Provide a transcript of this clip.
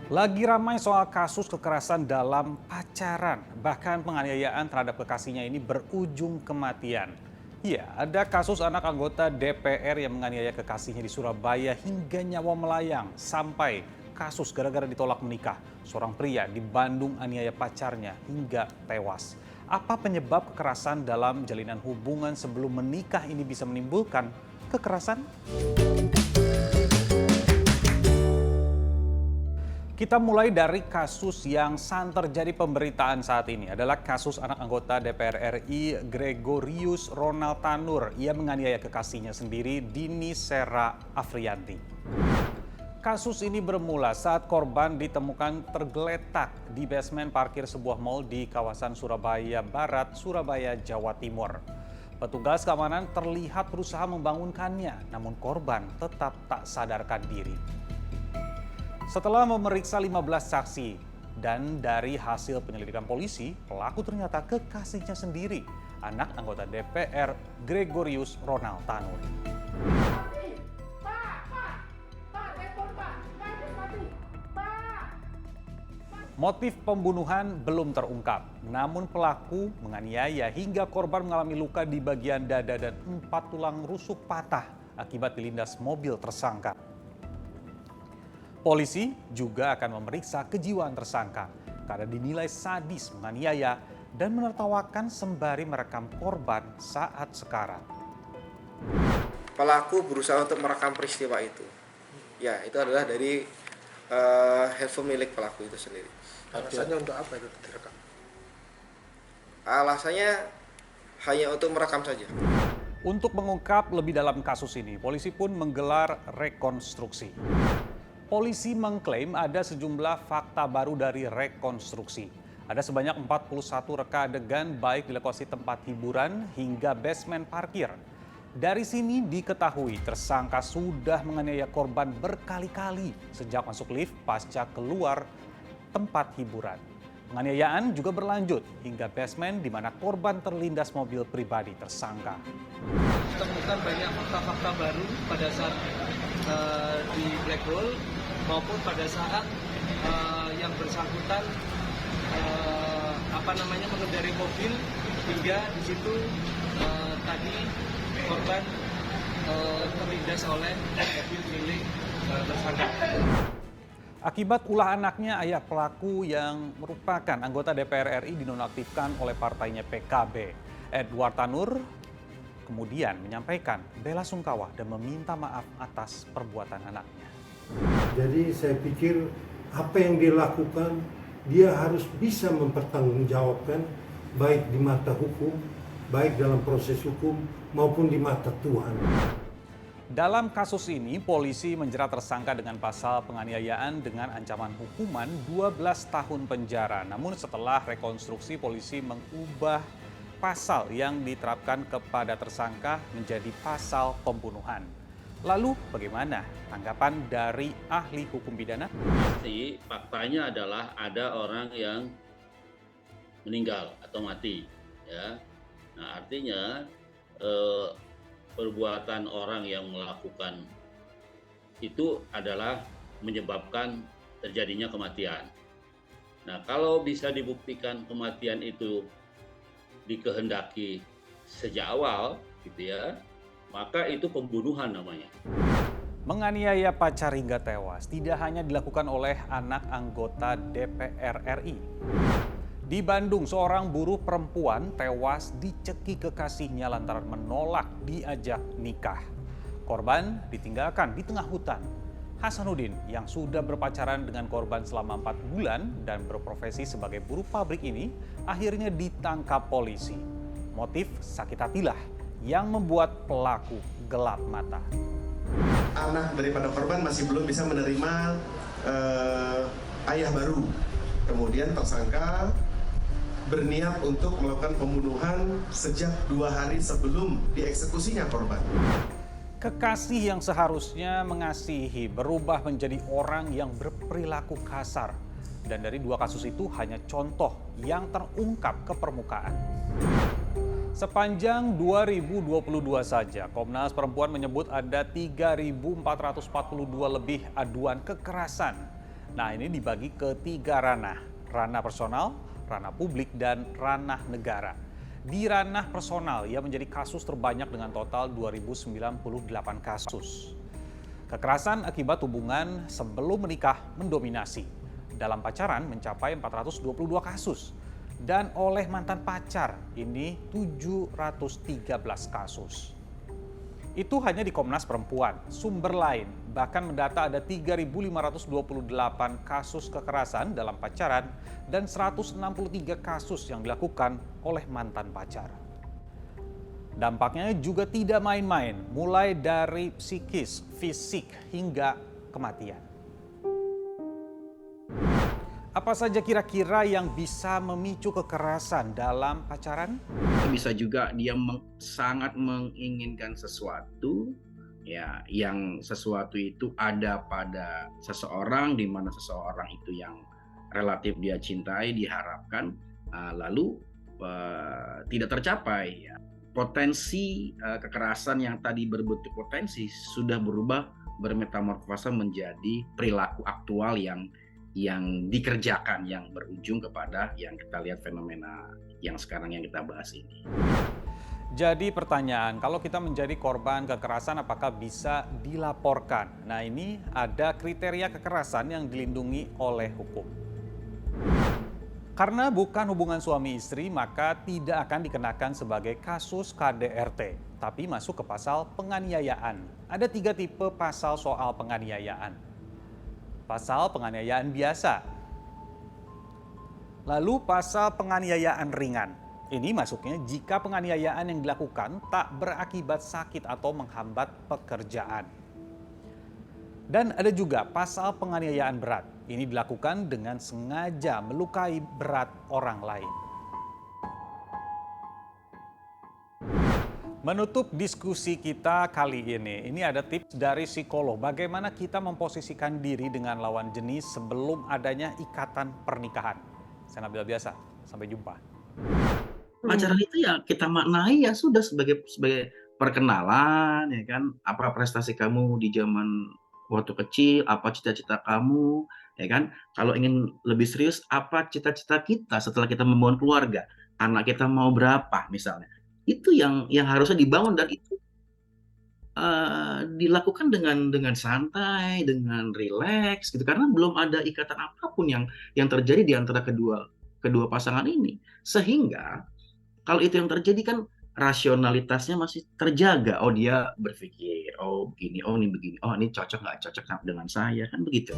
Lagi ramai soal kasus kekerasan dalam pacaran, bahkan penganiayaan terhadap kekasihnya ini berujung kematian. Ya, ada kasus anak anggota DPR yang menganiaya kekasihnya di Surabaya hingga nyawa melayang, sampai kasus gara-gara ditolak menikah. Seorang pria di Bandung aniaya pacarnya hingga tewas. Apa penyebab kekerasan dalam jalinan hubungan sebelum menikah ini bisa menimbulkan kekerasan? Kita mulai dari kasus yang santer jadi pemberitaan saat ini adalah kasus anak anggota DPR RI Gregorius Ronald Tanur. Ia menganiaya kekasihnya sendiri, Dini Sera Afriyanti. Kasus ini bermula saat korban ditemukan tergeletak di basement parkir sebuah mal di kawasan Surabaya Barat, Surabaya, Jawa Timur. Petugas keamanan terlihat berusaha membangunkannya, namun korban tetap tak sadarkan diri. Setelah memeriksa 15 saksi dan dari hasil penyelidikan polisi, pelaku ternyata kekasihnya sendiri, anak anggota DPR Gregorius Ronald Tanur. Motif pembunuhan belum terungkap, namun pelaku menganiaya hingga korban mengalami luka di bagian dada dan 4 tulang rusuk patah akibat dilindas mobil tersangka. Polisi juga akan memeriksa kejiwaan tersangka karena dinilai sadis menganiaya dan menertawakan sembari merekam korban saat sekarat. Pelaku berusaha untuk merekam peristiwa itu. Ya, itu adalah dari handphone milik pelaku itu sendiri. Alasannya untuk apa itu direkam? Alasannya hanya untuk merekam saja. Untuk mengungkap lebih dalam kasus ini, polisi pun menggelar rekonstruksi. Polisi mengklaim ada sejumlah fakta baru dari rekonstruksi. Ada sebanyak 41 reka adegan baik di lokasi tempat hiburan hingga basement parkir. Dari sini diketahui tersangka sudah menganiaya korban berkali-kali sejak masuk lift pasca keluar tempat hiburan. Penganiayaan juga berlanjut hingga basement di mana korban terlindas mobil pribadi tersangka. Temukan banyak fakta-fakta baru pada saat di Black Hole maupun pada saat yang bersangkutan mengendarai mobil hingga di situ tadi korban terlindas oleh mobil milik tersangka. Akibat ulah anaknya, ayah pelaku yang merupakan anggota DPR RI dinonaktifkan oleh partainya PKB. Edward Tanur kemudian menyampaikan bela sungkawa dan meminta maaf atas perbuatan anaknya. Jadi saya pikir apa yang dia lakukan, dia harus bisa mempertanggungjawabkan baik di mata hukum, baik dalam proses hukum maupun di mata Tuhan. Dalam kasus ini, polisi menjerat tersangka dengan pasal penganiayaan dengan ancaman hukuman 12 tahun penjara. Namun setelah rekonstruksi, polisi mengubah pasal yang diterapkan kepada tersangka menjadi pasal pembunuhan. Lalu bagaimana tanggapan dari ahli hukum pidana? Pasti faktanya adalah ada orang yang meninggal atau mati, ya. Nah, artinya perbuatan orang yang melakukan itu adalah menyebabkan terjadinya kematian. Nah, kalau bisa dibuktikan kematian itu dikehendaki sejak awal, gitu ya, maka itu pembunuhan namanya. Menganiaya pacar hingga tewas tidak hanya dilakukan oleh anak anggota DPR RI. Di Bandung, seorang buruh perempuan tewas dicekik kekasihnya lantaran menolak diajak nikah. Korban ditinggalkan di tengah hutan. Hasanuddin yang sudah berpacaran dengan korban selama 4 bulan dan berprofesi sebagai buruh pabrik ini akhirnya ditangkap polisi. Motif sakit hatilah yang membuat pelaku gelap mata. Anak daripada korban masih belum bisa menerima ayah baru. Kemudian tersangka berniat untuk melakukan pembunuhan sejak 2 hari sebelum dieksekusinya korban. Kekasih yang seharusnya mengasihi berubah menjadi orang yang berperilaku kasar. Dan dari 2 kasus itu hanya contoh yang terungkap ke permukaan. Sepanjang 2022 saja, Komnas Perempuan menyebut ada 3.442 lebih aduan kekerasan Nah, ini dibagi ke 3 ranah. Ranah personal, ranah publik, dan ranah negara. Di ranah personal, ia menjadi kasus terbanyak dengan total 2098 kasus. Kekerasan akibat hubungan sebelum menikah mendominasi. Dalam pacaran mencapai 422 kasus. Dan oleh mantan pacar, ini 713 kasus. Itu hanya di Komnas Perempuan. Sumber lain bahkan mendata ada 3.528 kasus kekerasan dalam pacaran dan 163 kasus yang dilakukan oleh mantan pacar. Dampaknya juga tidak main-main, mulai dari psikis, fisik, hingga kematian. Apa saja kira-kira yang bisa memicu kekerasan dalam pacaran? Bisa juga dia sangat menginginkan sesuatu, ya, yang sesuatu itu ada pada seseorang, di mana seseorang itu yang relatif dia cintai, diharapkan, lalu tidak tercapai. Ya. Potensi kekerasan yang tadi berbentuk potensi sudah berubah, bermetamorfosa menjadi perilaku aktual yang dikerjakan, yang berujung kepada yang kita lihat fenomena yang sekarang yang kita bahas ini. Jadi pertanyaan, kalau kita menjadi korban kekerasan apakah bisa dilaporkan? Nah, ini ada kriteria kekerasan yang dilindungi oleh hukum. Karena bukan hubungan suami istri, maka tidak akan dikenakan sebagai kasus KDRT, tapi masuk ke pasal penganiayaan. Ada 3 tipe pasal soal penganiayaan. Pasal penganiayaan biasa. Lalu pasal penganiayaan ringan. Ini masuknya jika penganiayaan yang dilakukan tak berakibat sakit atau menghambat pekerjaan. Dan ada juga pasal penganiayaan berat. Ini dilakukan dengan sengaja melukai berat orang lain. Menutup diskusi kita kali ini ada tips dari psikolog bagaimana kita memposisikan diri dengan lawan jenis sebelum adanya ikatan pernikahan. Saya Nabil Biasa, sampai jumpa. Pacaran itu ya kita maknai ya sudah sebagai perkenalan, ya kan, apa prestasi kamu di zaman waktu kecil, apa cita-cita kamu, ya kan. Kalau ingin lebih serius, apa cita-cita kita setelah kita membangun keluarga, anak kita mau berapa misalnya. Itu yang harusnya dibangun, dan itu dilakukan dengan santai, dengan rileks gitu, karena belum ada ikatan apapun yang terjadi di antara kedua pasangan ini, sehingga kalau itu yang terjadi kan rasionalitasnya masih terjaga. Oh, dia berpikir, oh begini, oh ini begini, oh ini cocok nggak cocok dengan saya, kan begitu.